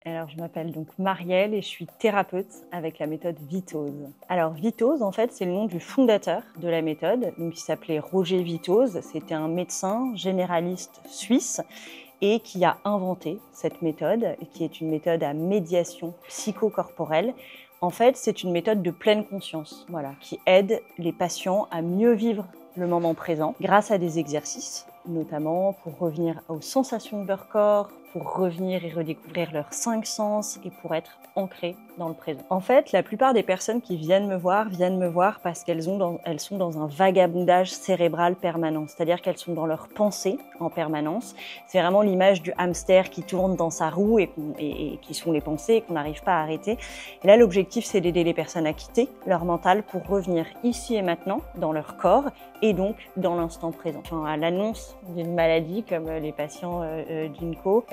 Alors, je m'appelle donc Marielle et je suis thérapeute avec la méthode Vitose. Alors, Vitose, en fait, c'est le nom du fondateur de la méthode. Donc, il s'appelait Roger Vitose. C'était un médecin généraliste suisse et qui a inventé cette méthode, qui est une méthode à médiation psychocorporelle. En fait, c'est une méthode de pleine conscience, voilà, qui aide les patients à mieux vivre le moment présent grâce à des exercices, notamment pour revenir aux sensations de leur corps, pour revenir et redécouvrir leurs 5 sens et pour être ancrés dans le présent. En fait, la plupart des personnes qui viennent me voir parce qu'elles sont dans un vagabondage cérébral permanent, c'est-à-dire qu'elles sont dans leurs pensées en permanence. C'est vraiment l'image du hamster qui tourne dans sa roue et qui sont les pensées et qu'on n'arrive pas à arrêter. Et là, l'objectif, c'est d'aider les personnes à quitter leur mental pour revenir ici et maintenant dans leur corps et donc dans l'instant présent. Enfin, à l'annonce d'une maladie comme les patients d'INCO,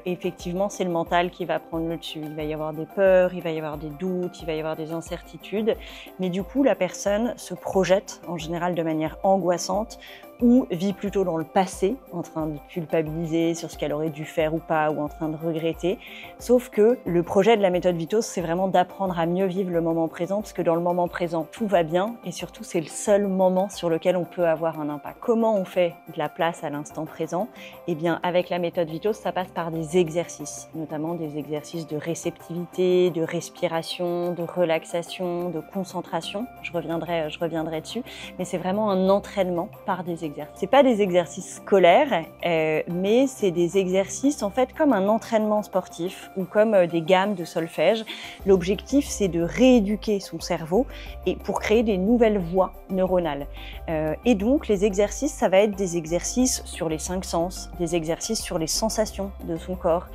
effectivement, c'est le mental qui va prendre le dessus. Il va y avoir des peurs, il va y avoir des doutes, il va y avoir des incertitudes. Mais du coup, la personne se projette en général de manière angoissante ou vit plutôt dans le passé, en train de culpabiliser sur ce qu'elle aurait dû faire ou pas, ou en train de regretter. Sauf que le projet de la méthode Vitose, c'est vraiment d'apprendre à mieux vivre le moment présent, parce que dans le moment présent, tout va bien, et surtout, c'est le seul moment sur lequel on peut avoir un impact. Comment on fait de la place à l'instant présent? Eh bien, avec la méthode Vitose, ça passe par des exercices, notamment des exercices de réceptivité, de respiration, de relaxation, de concentration. Je reviendrai dessus, mais c'est vraiment un entraînement par des exercices. C'est pas des exercices scolaires, mais c'est des exercices en fait comme un entraînement sportif ou comme des gammes de solfège. L'objectif, c'est de rééduquer son cerveau et pour créer des nouvelles voies neuronales. Et donc, les exercices, ça va être des exercices sur les 5 sens, des exercices sur les sensations de son corps,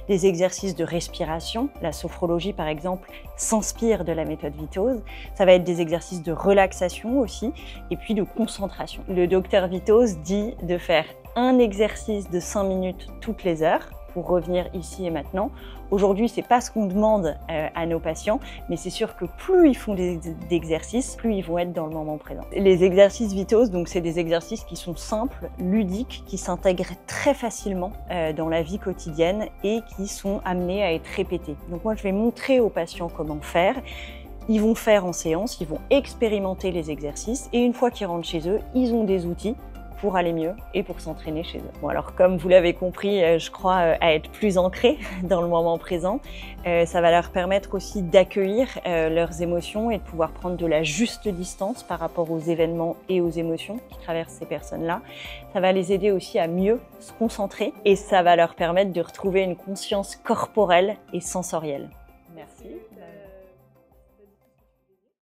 des exercices de respiration. La sophrologie, par exemple, s'inspire de la méthode Vitose. Ça va être des exercices de relaxation aussi, et puis de concentration. Le docteur Vitose dit de faire un exercice de 5 minutes toutes les heures pour revenir ici et maintenant. Aujourd'hui, c'est pas ce qu'on demande à nos patients, mais c'est sûr que plus ils font d'exercices, plus ils vont être dans le moment présent. Les exercices Vitose, donc c'est des exercices qui sont simples, ludiques, qui s'intègrent très facilement dans la vie quotidienne et qui sont amenés à être répétés. Donc moi, je vais montrer aux patients comment faire. Ils vont faire en séance, ils vont expérimenter les exercices et une fois qu'ils rentrent chez eux, ils ont des outils pour aller mieux et pour s'entraîner chez eux. Bon, alors comme vous l'avez compris, je crois à être plus ancrés dans le moment présent. Ça va leur permettre aussi d'accueillir leurs émotions et de pouvoir prendre de la juste distance par rapport aux événements et aux émotions qui traversent ces personnes-là. Ça va les aider aussi à mieux se concentrer et ça va leur permettre de retrouver une conscience corporelle et sensorielle. Merci.